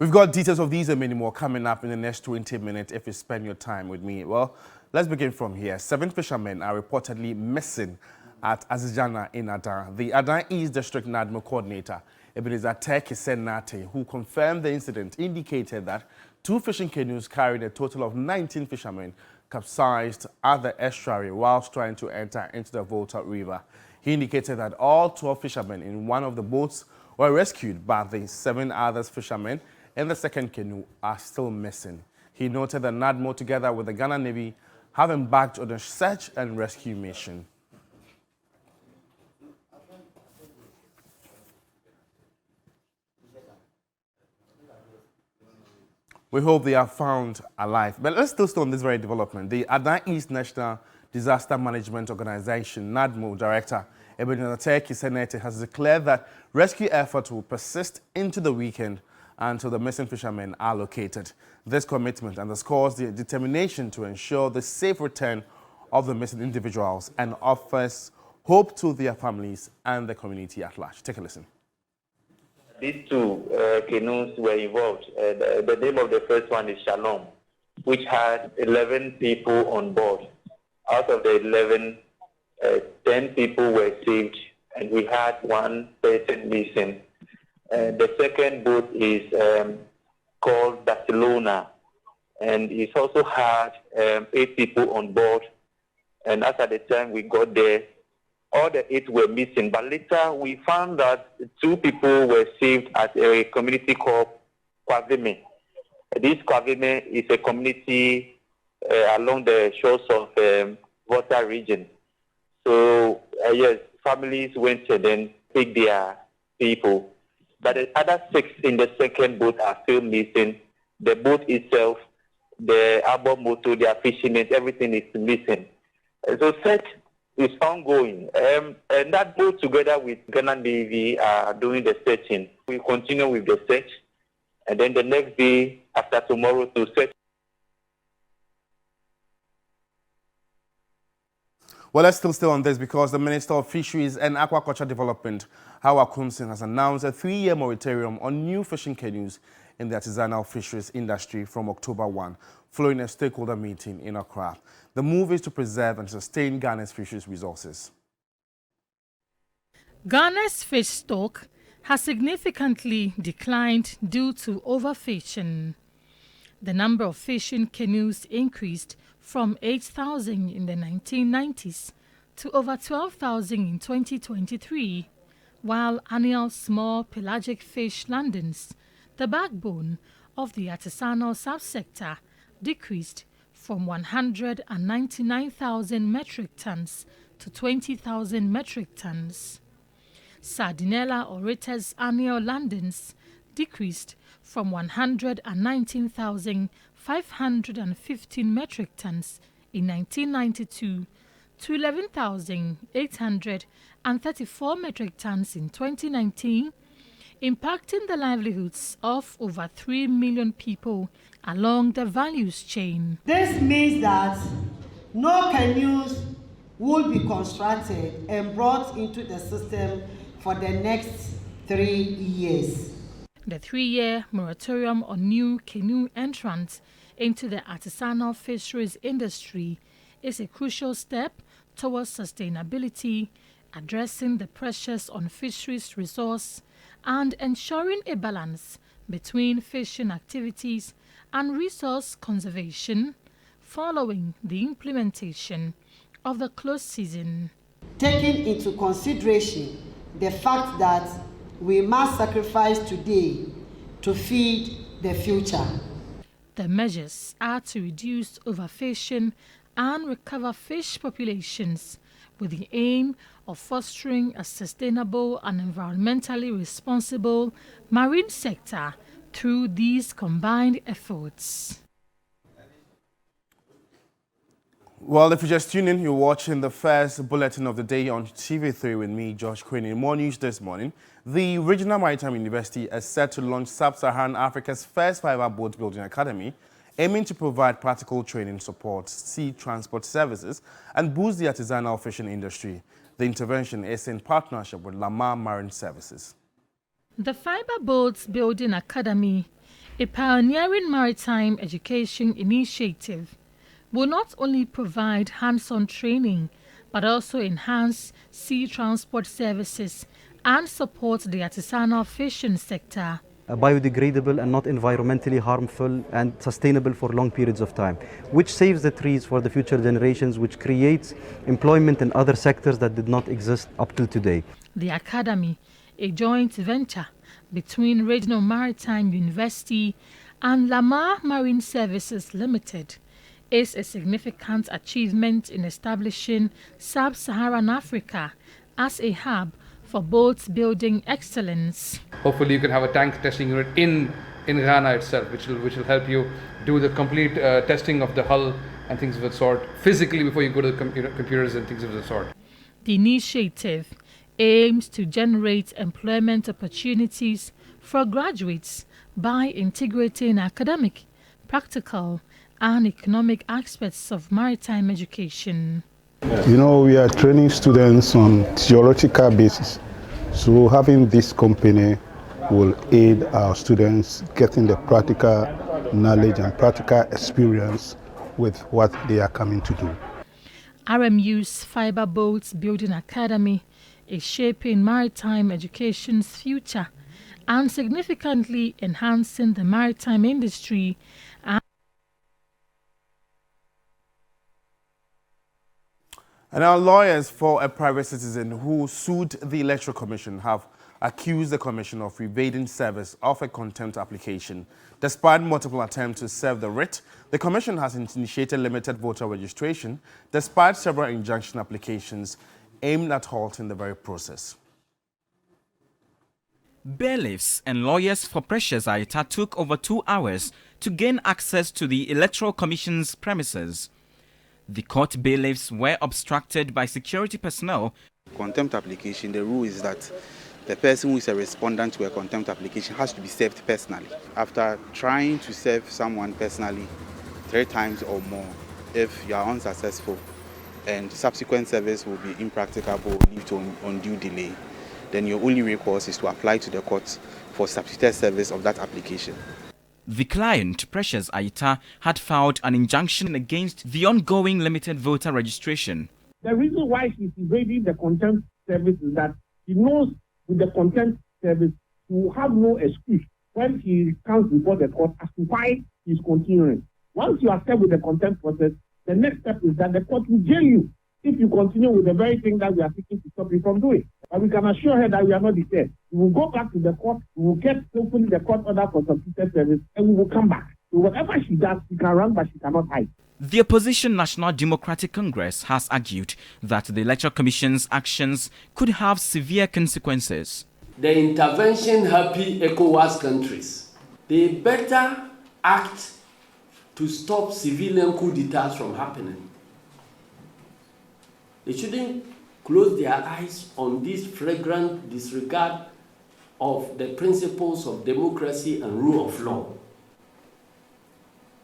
We've got details of these and many more coming up in the next 20 minutes if you spend your time with me. Well, let's begin from here. 7 fishermen are reportedly missing at Azijana in Adan. The Adan East District NADMO coordinator, Ebenezer Tekisenate, who confirmed the incident, indicated that 2 fishing canoes carrying a total of 19 fishermen capsized at the estuary whilst trying to enter into the Volta River. He indicated that all 12 fishermen in one of the boats were rescued, but the 7 other fishermen in the second canoe are still missing. He noted that NADMO, together with the Ghana Navy, have embarked on a search and rescue mission. We hope they are found alive. But let's still stay on this very development. The Adan East National Disaster Management Organization, NADMO Director Ebenezer Tekisenate, has declared that rescue efforts will persist into the weekend until the missing fishermen are located. This commitment underscores the determination to ensure the safe return of the missing individuals and offers hope to their families and the community at large. Take a listen. These 2 canoes were involved. The name of the first one is Shalom, which had 11 people on board. Out of the 11, 10 people were saved, and we had 1 person missing. The second boat is called Barcelona, and it also had 8 people on board. And as at the time we got there, all the 8 were missing. But later we found that 2 people were saved at a community called Kwavime. This Kwavime is a community along the shores of Volta region. So yes, families went and then picked their people. But the other 6 in the second boat are still missing. The boat itself, the arbor motor, their fishing net, everything is missing. So search is ongoing. And that boat, together with Ghana Navy, are doing the searching. We continue with the search, and then the next day after tomorrow to search. Well, let's still stay on this because the Minister of Fisheries and Aquaculture Development, Adwoa, has announced a 3-year moratorium on new fishing canoes in the artisanal fisheries industry from October 1, following a stakeholder meeting in Accra. The move is to preserve and sustain Ghana's fisheries resources. Ghana's fish stock has significantly declined due to overfishing. The number of fishing canoes increased from 8,000 in the 1990s to over 12,000 in 2023, while annual small pelagic fish landings, the backbone of the artisanal subsector, decreased from 199,000 metric tons to 20,000 metric tons. Sardinella Orete's annual landings decreased from 119,515 metric tons in 1992 to 11,834 metric tons in 2019, impacting the livelihoods of over 3 million people along the values chain. This means that no canoes will be constructed and brought into the system for the next 3 years. The 3-year moratorium on new canoe entrants into the artisanal fisheries industry is a crucial step towards sustainability, addressing the pressures on fisheries resource, and ensuring a balance between fishing activities and resource conservation following the implementation of the closed season. Taking into consideration the fact that we must sacrifice today to feed the future. The measures are to reduce overfishing and recover fish populations with the aim of fostering a sustainable and environmentally responsible marine sector through these combined efforts. Well, if you just tune in, you're watching the first bulletin of the day on TV3 with me, Josh Quinn. In more news this morning, the Regional Maritime University is set to launch Sub-Saharan Africa's first fiber boat building academy, aiming to provide practical training support, sea transport services, and boost the artisanal fishing industry. The intervention is in partnership with Lamar Marine Services. The Fiber Boats Building Academy A pioneering maritime education initiative will not only provide hands-on training but also enhance sea transport services and support the artisanal fishing sector. Biodegradable and not environmentally harmful and sustainable for long periods of time, which saves the trees for the future generations, which creates employment in other sectors that did not exist up till today. The Academy, a joint venture between Regional Maritime University and Lamar Marine Services Limited, is a significant achievement in establishing Sub-Saharan Africa as a hub for boat building excellence. Hopefully you can have a tank testing unit in Ghana itself, which will help you do the complete testing of the hull and things of the sort physically before you go to the computers and things of the sort. The initiative aims to generate employment opportunities for graduates by integrating academic, practical, and economic aspects of maritime education. You know, we are training students on theoretical basis. So having this company will aid our students getting the practical knowledge and practical experience with what they are coming to do. RMU's Fiber Boats Building Academy is shaping maritime education's future and significantly enhancing the maritime industry. And our lawyers for a private citizen who sued the Electoral Commission have accused the Commission of evading service of a contempt application. Despite multiple attempts to serve the writ, the Commission has initiated limited voter registration despite several injunction applications aimed at halting the very process. Bailiffs and lawyers for Precious Aita took over 2 hours to gain access to the Electoral Commission's premises. The court bailiffs were obstructed by security personnel. Contempt application, the rule is that the person who is a respondent to a contempt application has to be served personally. After trying to serve someone personally 3 times or more, if you are unsuccessful and subsequent service will be impracticable or lead to undue delay, then your only recourse is to apply to the court for substituted service of that application. The client, Precious Aita, had filed an injunction against the ongoing limited voter registration. The reason why she's evading the contempt service is that she knows with the contempt service she will have no excuse when she comes before the court as to why she's continuing. Once you are served with the contempt process, the next step is that the court will jail you if you continue with the very thing that we are seeking to stop you from doing. But we can assure her that we are not deterred. We will go back to the court, we will get hopefully the court order for substituted service, and we will come back. So whatever she does, she can run, but she cannot hide. The opposition National Democratic Congress has argued that the Electoral Commission's actions could have severe consequences. The intervention-happy ECOWAS countries, they better act to stop civilian coup d'etats from happening. They shouldn't close their eyes on this flagrant disregard of the principles of democracy and rule of law,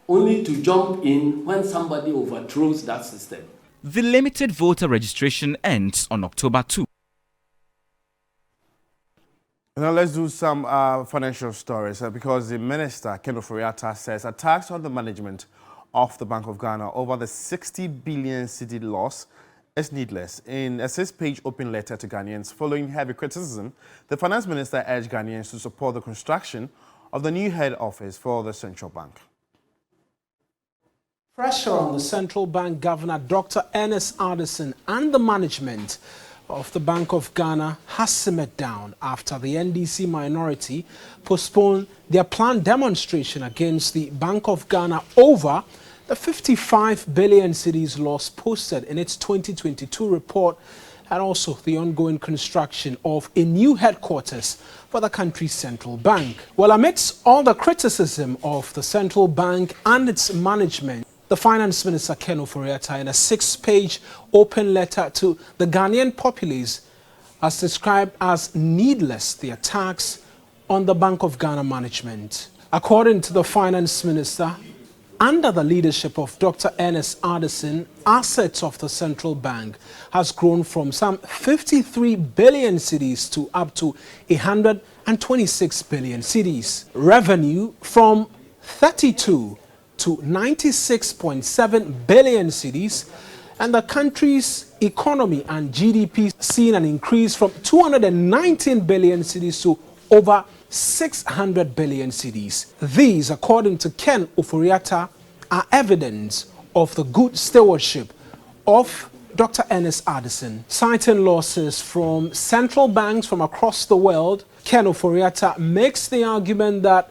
only to jump in when somebody overthrows that system. The limited voter registration ends on October 2. Now let's do some financial stories because the Minister, Ken Ofori-Atta, says attacks on the management of the Bank of Ghana over the 60 billion cedi loss is needless. In a 6-page open letter to Ghanaians following heavy criticism, the Finance Minister urged Ghanaians to support the construction of the new head office for the central bank. Pressure on the central bank governor, Dr. Ernest Addison, and the management of the Bank of Ghana has simmered down after the NDC minority postponed their planned demonstration against the Bank of Ghana over the 55 billion cedis loss posted in its 2022 report, and also the ongoing construction of a new headquarters for the country's central bank. Well, amidst all the criticism of the central bank and its management, the Finance Minister, Ken Ofori-Atta, in a 6-page open letter to the Ghanaian populace, has described as needless the attacks on the Bank of Ghana management. According to the Finance Minister, Under the leadership of Dr. Ernest Addison, assets of the central bank has grown from some 53 billion cedis to up to 126 billion cedis. Revenue from 32 to 96.7 billion cedis, and the country's economy and GDP seen an increase from 219 billion cedis to over 600 billion cedis. These, according to Ken Oforiatta, are evidence of the good stewardship of Dr. Ernest Addison. Citing losses from central banks from across the world, Ken Oforiatta makes the argument that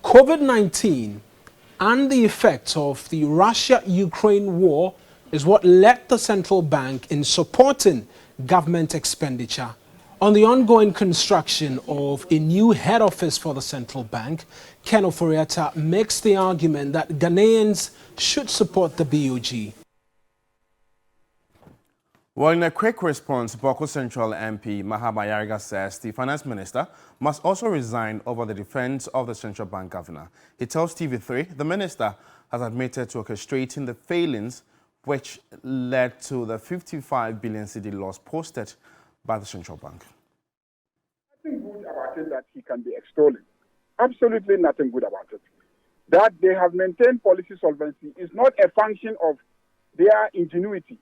COVID-19 and the effects of the Russia-Ukraine war is what led the central bank in supporting government expenditure. On the ongoing construction of a new head office for the central bank, Ken Oforiatta makes the argument that Ghanaians should support the BOG. Well, in a quick response, Boko Central MP Mahama Yariga says the finance minister must also resign over the defense of the central bank governor. He tells TV3 the minister has admitted to orchestrating the failings which led to the 55 billion cedi loss posted by the central bank. Nothing good about it that he can be extolling. Absolutely nothing good about it. That they have maintained policy solvency is not a function of their ingenuity.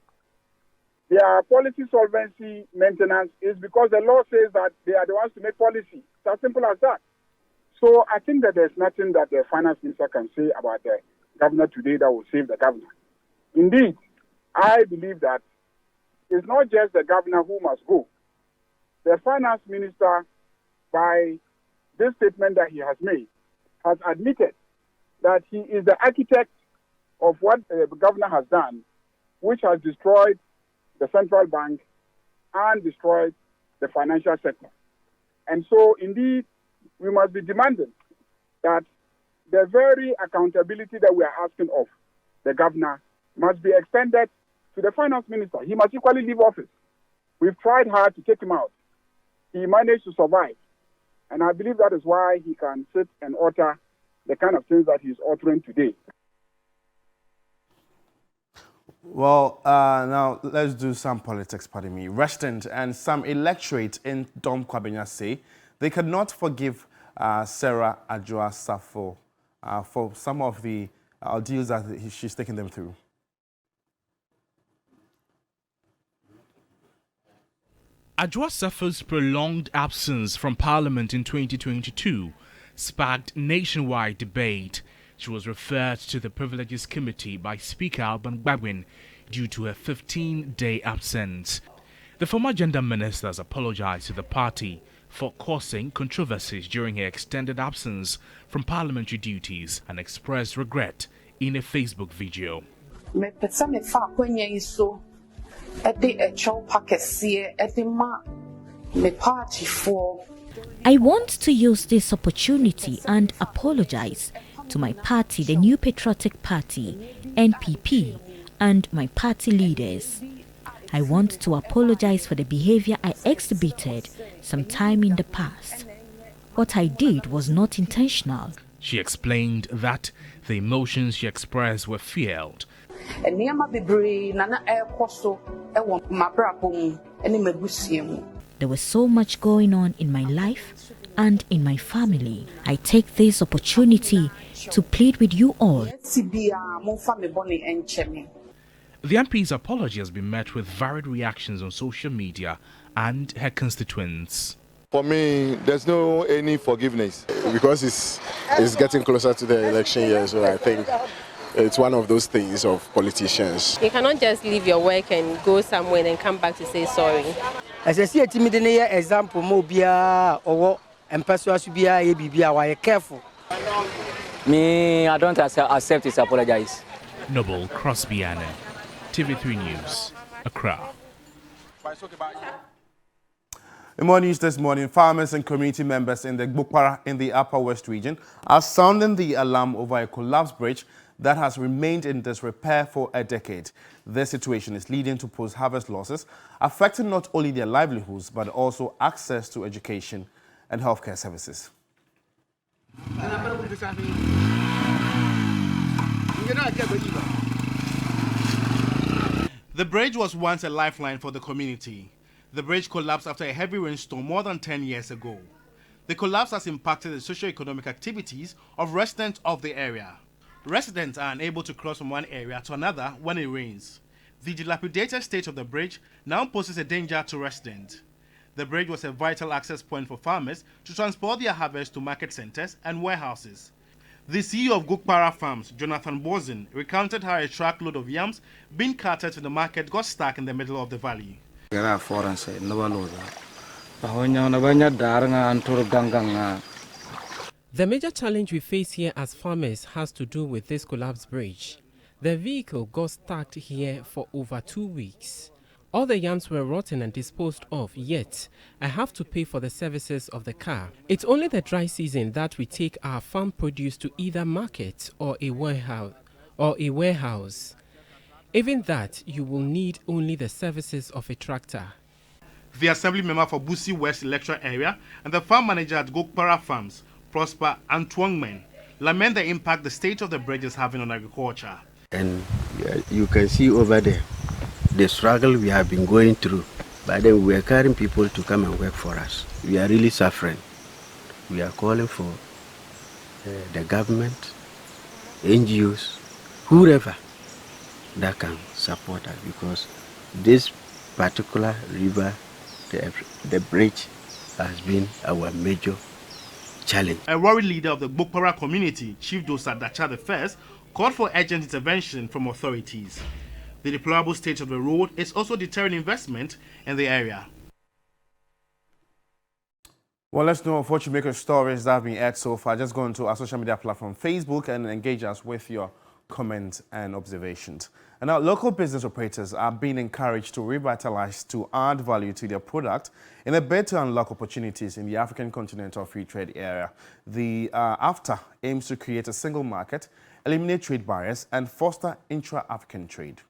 Their policy solvency maintenance is because the law says that they are the ones to make policy. It's as simple as that. So I think that there's nothing that the finance minister can say about the governor today that will save the governor. Indeed, I believe that it's not just the governor who must go. The finance minister, by this statement that he has made, has admitted that he is the architect of what the governor has done, which has destroyed the central bank and destroyed the financial sector. And so, indeed, we must be demanding that the very accountability that we are asking of the governor must be extended to the finance minister. He must equally leave office. We've tried hard to take him out. He managed to survive. And I believe that is why he can sit and utter the kind of things that he's uttering today. Well, now let's do some politics, pardon me. Residents and some electorate in Dom Kwabena say they cannot forgive Sarah Adwoa Sarfo for some of the ordeals that she's taking them through. Adwoa Sarfo's prolonged absence from Parliament in 2022 sparked nationwide debate. She was referred to the Privileges Committee by Speaker Alban Gbagwin due to her 15-day absence. The former gender minister has apologized to the party for causing controversies during her extended absence from parliamentary duties and expressed regret in a Facebook video. I want to use this opportunity and apologize to my party, the New Patriotic Party, NPP, and my party leaders. I want to apologize for the behavior I exhibited sometime in the past. What I did was not intentional. She explained that the emotions she expressed were fueled. There was so much going on in my life and in my family. I take this opportunity to plead with you all. The MP's apology has been met with varied reactions on social media and her constituents. For me, there's no any forgiveness because it's getting closer to the election year, so I think it's one of those things of politicians. You cannot just leave your work and go somewhere and come back to say sorry. As I see a timid example, Mobia or and careful. Me, I don't accept his apologize. Noble Crosby-Annan, TV3 News, Accra. In more news this morning, farmers and community members in the Bukpara in the Upper West region are sounding the alarm over a collapsed bridge that has remained in disrepair for a decade. This situation is leading to post-harvest losses, affecting not only their livelihoods, but also access to education and healthcare services. The bridge was once a lifeline for the community. The bridge collapsed after a heavy rainstorm more than 10 years ago. The collapse has impacted the socio-economic activities of residents of the area. Residents are unable to cross from one area to another when it rains. The dilapidated state of the bridge now poses a danger to residents. The bridge was a vital access point for farmers to transport their harvest to market centers and warehouses. The CEO of Gukpara Farms, Jonathan Bozen, recounted how a truckload of yams being carted to the market got stuck in the middle of the valley. The major challenge we face here as farmers has to do with this collapsed bridge. The vehicle got stuck here for over 2 weeks. All the yams were rotten and disposed of, yet I have to pay for the services of the car. It's only the dry season that we take our farm produce to either market or a warehouse. Even that, you will need only the services of a tractor. The assembly member for Busi West Electoral area and the farm manager at Gokpara Farms, Prosper Antwongmen, lament the impact the state of the bridge is having on agriculture. And you can see over there the struggle we have been going through. But then we are carrying people to come and work for us. We are really suffering. We are calling for the government, NGOs, whoever that can support us, because this particular river, the bridge, has been our major challenge. A worried leader of the Bokpara community, Chief Dosa Dacha I, called for urgent intervention from authorities. The deplorable state of the road is also deterring investment in the area. Well, let's know of what you make of stories that have been aired so far. Just go into our social media platform, Facebook, and engage us with your comments and observations. And now, local business operators are being encouraged to revitalize, to add value to their product in a bid to unlock opportunities in the African Continental Free Trade area. The AFTA aims to create a single market, eliminate trade barriers, and foster intra-African trade.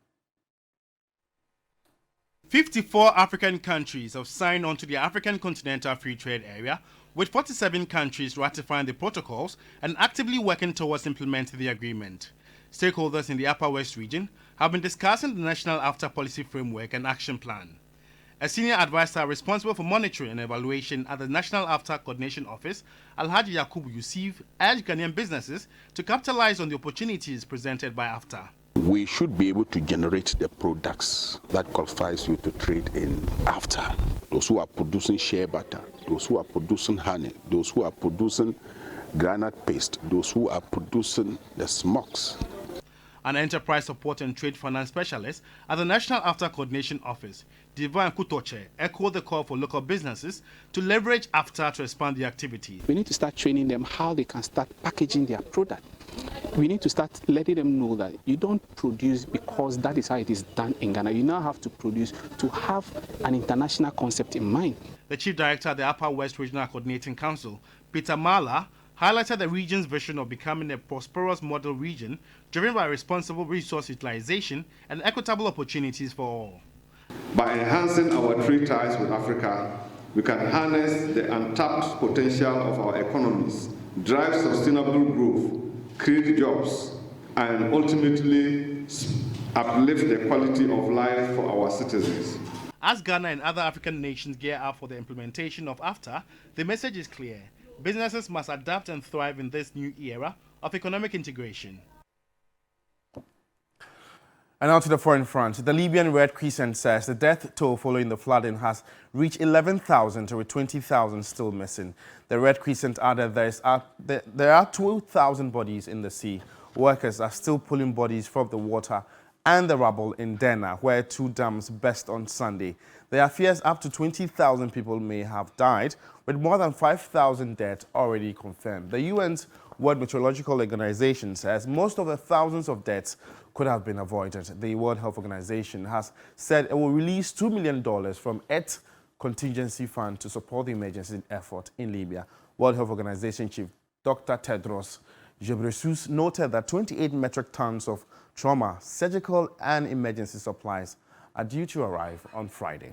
54 African countries have signed on to the African Continental Free Trade Area, with 47 countries ratifying the protocols and actively working towards implementing the agreement. Stakeholders in the Upper West region have been discussing the National AFTA Policy Framework and Action Plan. A senior advisor responsible for monitoring and evaluation at the National AFTA Coordination Office, Alhaji Yakubu Yusuf, urged Ghanaian businesses to capitalize on the opportunities presented by AFTA. We should be able to generate the products that qualifies you to trade in AFTA. Those who are producing shea butter, those who are producing honey, those who are producing granite paste, those who are producing the smokes. An enterprise support and trade finance specialist at the National AFTA Coordination Office, Divan Kutoche, echoed the call for local businesses to leverage AFTA to expand their activity. We need to start training them how they can start packaging their product. We need to start letting them know that you don't produce because that is how it is done in Ghana. You now have to produce to have an international concept in mind. The Chief Director of the Upper West Regional Coordinating Council, Peter Mala, highlighted the region's vision of becoming a prosperous model region driven by responsible resource utilization and equitable opportunities for all. By enhancing our trade ties with Africa, we can harness the untapped potential of our economies, drive sustainable growth, create jobs, and ultimately uplift the quality of life for our citizens. As Ghana and other African nations gear up for the implementation of AFTA, the message is clear. Businesses must adapt and thrive in this new era of economic integration. And now to the foreign front. The Libyan Red Crescent says the death toll following the flooding has reached 11,000, with 20,000 still missing. The Red Crescent added there are 2,000 bodies in the sea. Workers are still pulling bodies from the water and the rubble in Derna, where 2 dams burst on Sunday. There are fears up to 20,000 people may have died, with more than 5,000 deaths already confirmed. The UN's World Meteorological Organization says most of the thousands of deaths could have been avoided. The World Health Organization has said it will release $2 million from its contingency fund to support the emergency effort in Libya. World Health Organization Chief Dr. Tedros Ghebreyesus noted that 28 metric tons of trauma, surgical and emergency supplies are due to arrive on Friday.